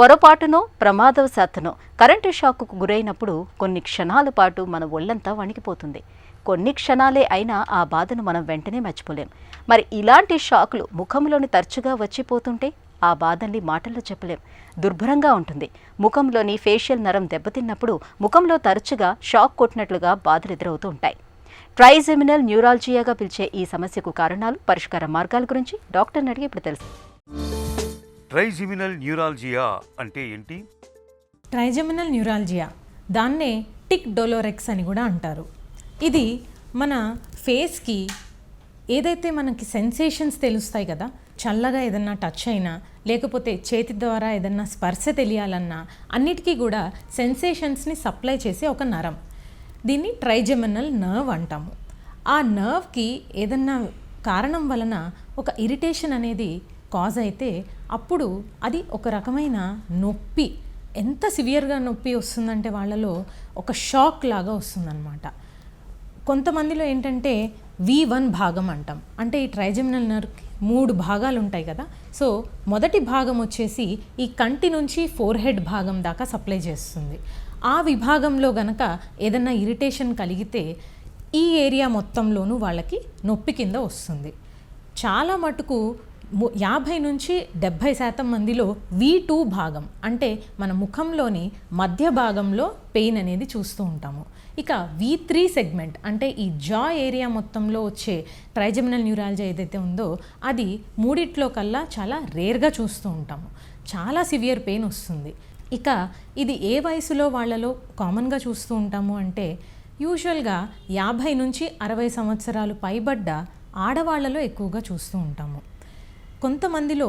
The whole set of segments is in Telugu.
పొరపాటునో ప్రమాదవశాత్తునో కరెంటు షాకుకు గురైనప్పుడు కొన్ని క్షణాల పాటు మన ఒళ్ళంతా వణికిపోతుంది. కొన్ని క్షణాలే అయినా ఆ బాధను మనం వెంటనే మర్చిపోలేం. మరి ఇలాంటి షాకులు ముఖంలోని తరచుగా వచ్చిపోతుంటే ఆ బాధల్ని మాటల్లో చెప్పలేం. దుర్భరంగా ఉంటుంది. ముఖంలోని ఫేషియల్ నరం దెబ్బతిన్నప్పుడు ముఖంలో తరచుగా షాక్ కొట్టినట్లుగా బాధలు ఎదురవుతూ ఉంటాయి. ట్రైజెమినల్ న్యూరాలజియాగా పిలిచే ఈ సమస్యకు కారణాలు, పరిష్కార మార్గాల గురించి డాక్టర్ని అడిగి ఇప్పుడు తెలుసు. ట్రైజెమినల్ న్యూరాలజియా అంటే ఏంటి? ట్రైజెమినల్ న్యూరాలజియా, దాన్నే టిక్ డోలోరెక్స్ అని కూడా అంటారు. ఇది మన ఫేస్కి ఏదైతే మనకి సెన్సేషన్స్ తెలుస్తాయి కదా, చల్లగా ఏదన్నా టచ్ అయినా లేకపోతే చేతి ద్వారా ఏదన్నా స్పర్శ తెలియాలన్నా అన్నిటికీ కూడా సెన్సేషన్స్ని సప్లై చేసే ఒక నరం. దీన్ని ట్రైజెమినల్ నర్వ్ అంటాము. ఆ నర్వ్కి ఏదన్నా కారణం వలన ఒక ఇరిటేషన్ అనేది కాజ్ అయితే అప్పుడు అది ఒక రకమైన నొప్పి, ఎంత సివియర్గా నొప్పి వస్తుందంటే వాళ్ళలో ఒక షాక్ లాగా వస్తుందన్నమాట. కొంతమందిలో ఏంటంటే V1 భాగం అంటాం. అంటే ఈ ట్రైజెమినల్ నర్వ్కి 3 భాగాలు ఉంటాయి కదా. సో మొదటి భాగం వచ్చేసి ఈ కంటి నుంచి ఫోర్హెడ్ భాగం దాకా సప్లై చేస్తుంది. ఆ విభాగంలో గనక ఏదన్నా ఇరిటేషన్ కలిగితే ఈ ఏరియా మొత్తంలోనూ వాళ్ళకి నొప్పి కింద వస్తుంది. చాలా మటుకు 50 నుంచి 70% మందిలో V2 భాగం అంటే మన ముఖంలోని మధ్య భాగంలో పెయిన్ అనేది చూస్తూ ఉంటాము. ఇక V3 సెగ్మెంట్ అంటే ఈ జా ఏరియా మొత్తంలో వచ్చే ట్రైజెమినల్ న్యూరాలజీ ఏదైతే ఉందో అది మూడిట్లో కల్లా చాలా రేర్గా చూస్తూ ఉంటాము. చాలా సివియర్ పెయిన్ వస్తుంది. ఇక ఇది ఏ వయసులో వాళ్ళలో కామన్గా చూస్తూ ఉంటాము అంటే యూజువల్గా 50 నుంచి 60 సంవత్సరాలు పైబడ్డ ఆడవాళ్లలో ఎక్కువగా చూస్తూ ఉంటాము. కొంతమందిలో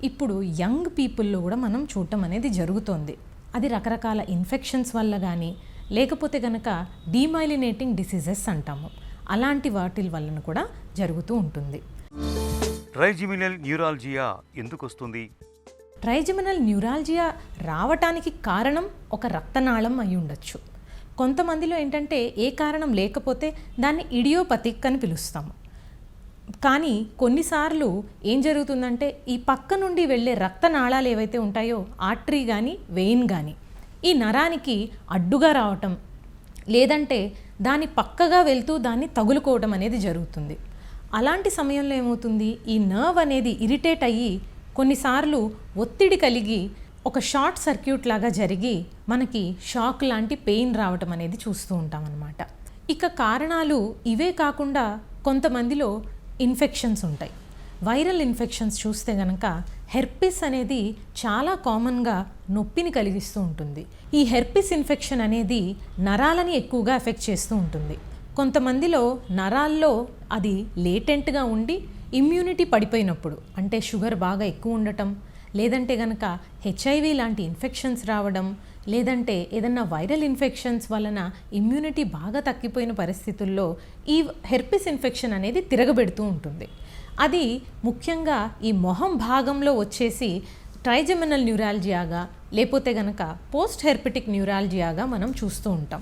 ఇప్పుడు యంగ్ పీపుల్లో కూడా మనం చూడటం అనేది జరుగుతోంది. అది రకరకాల ఇన్ఫెక్షన్స్ వల్ల కానీ లేకపోతే కనుక డీమైలినేటింగ్ డిసీజెస్ అంటాము, అలాంటి వాటి వలన కూడా జరుగుతూ ఉంటుంది. ట్రైజెమినల్ న్యూరాలజియా ఎందుకు వస్తుంది? ట్రైజెమినల్ న్యూరాలజియా రావటానికి కారణం ఒక రక్తనాళం అయి ఉండొచ్చు. కొంతమందిలో ఏంటంటే ఏ కారణం లేకపోతే దాన్ని ఇడియోపతిక్ అని పిలుస్తాము. కానీ కొన్నిసార్లు ఏం జరుగుతుందంటే ఈ పక్క నుండి వెళ్ళే రక్తనాళాలు ఏవైతే ఉంటాయో ఆర్టరీ కానీ వెయిన్ కానీ ఈ నరానికి అడ్డుగా రావటం లేదంటే దాని పక్కగా వెళ్తూ దాన్ని తగులుకోవటం అనేది జరుగుతుంది. అలాంటి సమయంలో ఏమవుతుంది, ఈ నర్వ్ అనేది ఇరిటేట్ అయ్యి కొన్నిసార్లు ఒత్తిడి కలిగి ఒక షార్ట్ సర్క్యూట్ లాగా జరిగి మనకి షాక్ లాంటి పెయిన్ రావటం అనేది చూస్తూ ఉంటాం అన్నమాట. ఇక కారణాలు ఇవే కాకుండా కొంతమందిలో ఇన్ఫెక్షన్స్ ఉంటాయి. వైరల్ ఇన్ఫెక్షన్స్ చూస్తే కనుక హెర్పిస్ అనేది చాలా కామన్గా నొప్పిని కలిగిస్తూ ఉంటుంది. ఈ హెర్పిస్ ఇన్ఫెక్షన్ అనేది నరాలని ఎక్కువగా ఎఫెక్ట్ చేస్తూ ఉంటుంది. కొంతమందిలో నరాల్లో అది లేటెంట్గా ఉండి ఇమ్యూనిటీ పడిపోయినప్పుడు అంటే షుగర్ బాగా ఎక్కువ ఉండటం లేదంటే కనుక HIV లాంటి ఇన్ఫెక్షన్స్ రావడం లేదంటే ఏదన్నా వైరల్ ఇన్ఫెక్షన్స్ వలన ఇమ్యూనిటీ బాగా తగ్గిపోయిన పరిస్థితుల్లో ఈ హెర్పిస్ ఇన్ఫెక్షన్ అనేది తిరగబెడుతూ ఉంటుంది. అది ముఖ్యంగా ఈ మొహం భాగంలో వచ్చేసి ట్రైజెమినల్ న్యూరాలజియాగా లేకపోతే కనుక పోస్ట్ హెర్పెటిక్ న్యూరాలజియాగా మనం చూస్తూ ఉంటాం.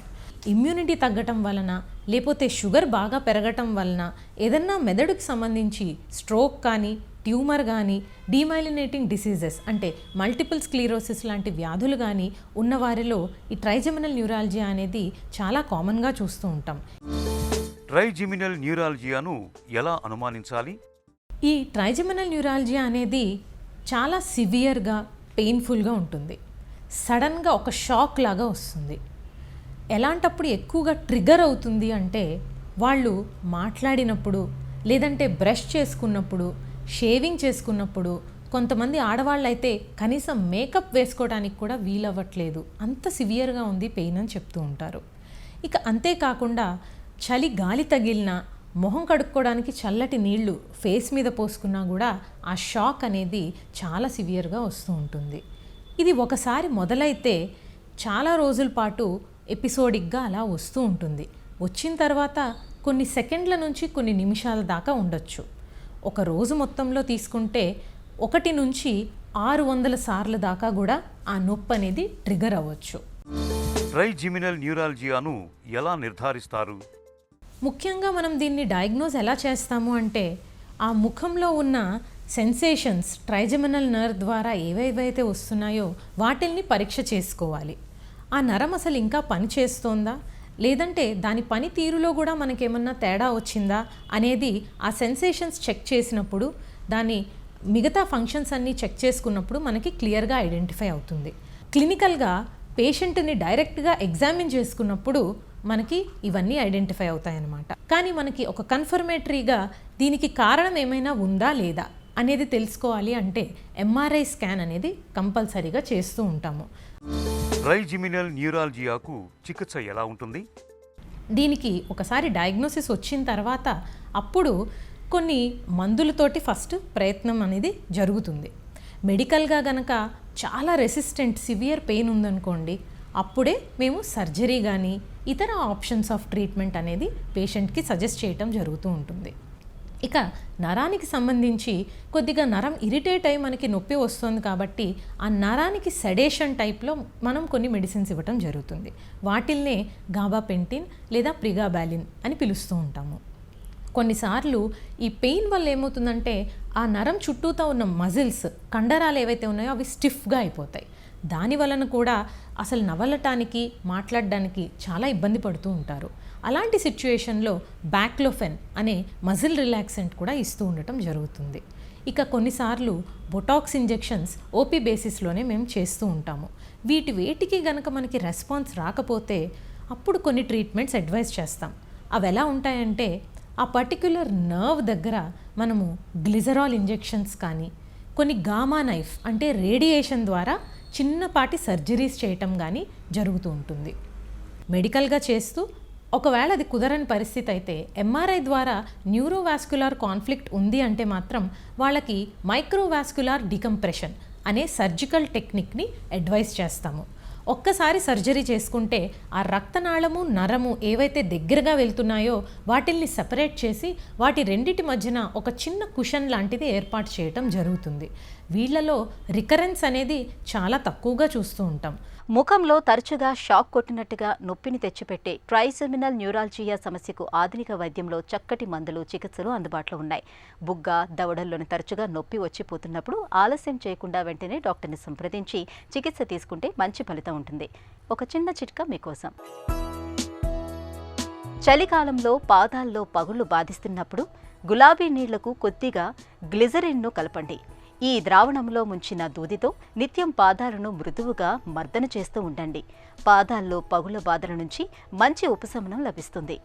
ఇమ్యూనిటీ తగ్గటం వలన లేకపోతే షుగర్ బాగా పెరగటం వలన ఏదన్నా మెదడుకి సంబంధించి స్ట్రోక్ కానీ ట్యూమర్ కానీ డీమైలినేటింగ్ డిసీజెస్ అంటే మల్టిపుల్ స్క్లీరోసిస్ లాంటి వ్యాధులు కానీ ఉన్నవారిలో ఈ ట్రైజెమినల్ న్యూరాలజియా అనేది చాలా కామన్గా చూస్తూ ఉంటాం. ట్రైజెమినల్ న్యూరాలజియాను ఎలా అనుమానించాలి? ఈ ట్రైజెమినల్ న్యూరాలజియా అనేది చాలా సివియర్గా పెయిన్ఫుల్గా ఉంటుంది. సడన్గా ఒక షాక్ లాగా వస్తుంది. ఎలాంటప్పుడు ఎక్కువగా ట్రిగర్ అవుతుంది అంటే వాళ్ళు మాట్లాడినప్పుడు లేదంటే బ్రష్ చేసుకున్నప్పుడు షేవింగ్ చేసుకున్నప్పుడు కొంతమంది ఆడవాళ్ళు అయితే కనీసం మేకప్ వేసుకోవడానికి కూడా వీలవ్వట్లేదు, అంత సివియర్గా ఉంది పెయిన్ అని చెప్తూ ఉంటారు. ఇక అంతేకాకుండా చలి గాలి తగిలినా మొహం కడుక్కోవడానికి చల్లటి నీళ్లు ఫేస్ మీద పోసుకున్నా కూడా ఆ షాక్ అనేది చాలా సివియర్గా వస్తూ ఉంటుంది. ఇది ఒకసారి మొదలైతే చాలా రోజుల పాటు ఎపిసోడిక్గా అలా వస్తూ ఉంటుంది. వచ్చిన తర్వాత కొన్ని సెకండ్ల నుంచి కొన్ని నిమిషాల దాకా ఉండొచ్చు. ఒక రోజు మొత్తంలో తీసుకుంటే 1 నుంచి 600 సార్లు దాకా కూడా ఆ నొప్పి అనేది ట్రిగర్ అవ్వచ్చు. ట్రైజెమినల్ న్యూరాలజియాను ఎలా నిర్ధారిస్తారు? ముఖ్యంగా మనం దీన్ని డయాగ్నోజ్ ఎలా చేస్తాము అంటే ఆ ముఖంలో ఉన్న సెన్సేషన్స్ ట్రైజెమినల్ నర్వ్ ద్వారా ఏవేవైతే వస్తున్నాయో వాటిల్ని పరీక్ష చేసుకోవాలి. ఆ నరం అసలు ఇంకా పని చేస్తోందా, లేదంటే దాని పనితీరులో కూడా మనకేమన్నా తేడా వచ్చిందా అనేది ఆ సెన్సేషన్స్ చెక్ చేసినప్పుడు, దాని మిగతా ఫంక్షన్స్ అన్నీ చెక్ చేసుకున్నప్పుడు మనకి క్లియర్గా ఐడెంటిఫై అవుతుంది. క్లినికల్గా పేషెంట్ని డైరెక్ట్గా ఎగ్జామిన్ చేసుకున్నప్పుడు మనకి ఇవన్నీ ఐడెంటిఫై అవుతాయన్నమాట. కానీ మనకి ఒక కన్ఫర్మేటరీగా దీనికి కారణం ఏమైనా ఉందా లేదా అనేది తెలుసుకోవాలి అంటే ఎంఆర్ఐ స్కాన్ అనేది కంపల్సరీగా చేస్తూ ఉంటాము. ట్రైజెమినల్ న్యూరాలజియాకు చికిత్స ఎలా ఉంటుంది? దీనికి ఒకసారి డయాగ్నోసిస్ వచ్చిన తర్వాత అప్పుడు కొన్ని మందులతోటి ఫస్ట్ ప్రయత్నం అనేది జరుగుతుంది. మెడికల్గా గనక చాలా రెసిస్టెంట్ సివియర్ పెయిన్ ఉందనుకోండి, అప్పుడే మేము సర్జరీ కానీ ఇతర ఆప్షన్స్ ఆఫ్ ట్రీట్మెంట్ అనేది పేషెంట్కి సజెస్ట్ చేయటం జరుగుతూ ఉంటుంది. ఇక నరానికి సంబంధించి కొద్దిగా నరం ఇరిటేట్ అయ్యి మనకి నొప్పి వస్తుంది కాబట్టి ఆ నరానికి సెడేషన్ టైప్లో మనం కొన్ని మెడిసిన్స్ ఇవ్వటం జరుగుతుంది. వాటిల్నే గాబాపెంటిన్ లేదా ప్రిగాబాలిన్ అని పిలుస్తూ ఉంటాము. కొన్నిసార్లు ఈ పెయిన్ వల్ల ఏమవుతుందంటే ఆ నరం చుట్టూతో ఉన్న మజిల్స్, కండరాలు ఏవైతే ఉన్నాయో అవి స్టిఫ్గా అయిపోతాయి. దాని వలన కూడా అసలు నవలటానికి, మాట్లాడడానికి చాలా ఇబ్బంది పడుతూ ఉంటారు. అలాంటి సిచ్యుయేషన్లో బ్యాక్లోఫెన్ అనే మజిల్ రిలాక్సెంట్ కూడా ఇస్తూ ఉండటం జరుగుతుంది. ఇక కొన్నిసార్లు బొటాక్స్ ఇంజెక్షన్స్ ఓపీ బేసిస్లోనే మేము చేస్తూ ఉంటాము. వేటికి గనక మనకి రెస్పాన్స్ రాకపోతే అప్పుడు కొన్ని ట్రీట్మెంట్స్ అడ్వైస్ చేస్తాం. అవి ఎలా ఉంటాయంటే, ఆ పర్టిక్యులర్ నర్వ్ దగ్గర మనము గ్లిజరాల్ ఇంజెక్షన్స్ కానీ, కొన్ని గామా నైఫ్ అంటే రేడియేషన్ ద్వారా చిన్నపాటి సర్జరీస్ చేయటం కానీ జరుగుతూ ఉంటుంది. మెడికల్గా చేస్తూ ఒకవేళ అది కుదరని పరిస్థితి అయితే ఎంఆర్ఐ ద్వారా న్యూరోవాస్కులార్ కాన్ఫ్లిక్ట్ ఉంది అంటే మాత్రం వాళ్ళకి మైక్రోవాస్కులార్ డికంప్రెషన్ అనే సర్జికల్ టెక్నిక్ని అడ్వైస్ చేస్తాము. ఒక్కసారి సర్జరీ చేసుకుంటే ఆ రక్తనాళము, నరము ఏవైతే దగ్గరగా వెళ్తున్నాయో వాటిల్ని సెపరేట్ చేసి వాటి రెండిటి మధ్యన ఒక చిన్న కుషన్ లాంటిది ఏర్పాటు చేయటం జరుగుతుంది. వీళ్ళలో రికరెన్స్ అనేది చాలా తక్కువగా చూస్తూ ఉంటాం. ముఖంలో తరచుగా షాక్ కొట్టినట్టుగా నొప్పిని తెచ్చిపెట్టే ట్రైజెమినల్ న్యూరాలజియా సమస్యకు ఆధునిక వైద్యంలో చక్కటి మందులు, చికిత్సలు అందుబాటులో ఉన్నాయి. బుగ్గ, దవడల్లోని తరచుగా నొప్పి వచ్చిపోతున్నప్పుడు ఆలస్యం చేయకుండా వెంటనే డాక్టర్ని సంప్రదించి చికిత్స తీసుకుంటే మంచి ఫలితం ఉంటుంది. ఒక చిన్న చిట్కా మీకోసం. చలికాలంలో పాదాల్లో పగుళ్లు బాధిస్తున్నప్పుడు గులాబీ నీళ్లకు కొద్దిగా గ్లిజరిన్ను కలపండి. ఈ ద్రావణంలో ముంచిన దూదితో నిత్యం పాదాలను మృదువుగా మర్దన చేస్తూ ఉండండి. పాదాల్లో పగుళ్ల బాధల నుంచి మంచి ఉపశమనం లభిస్తుంది.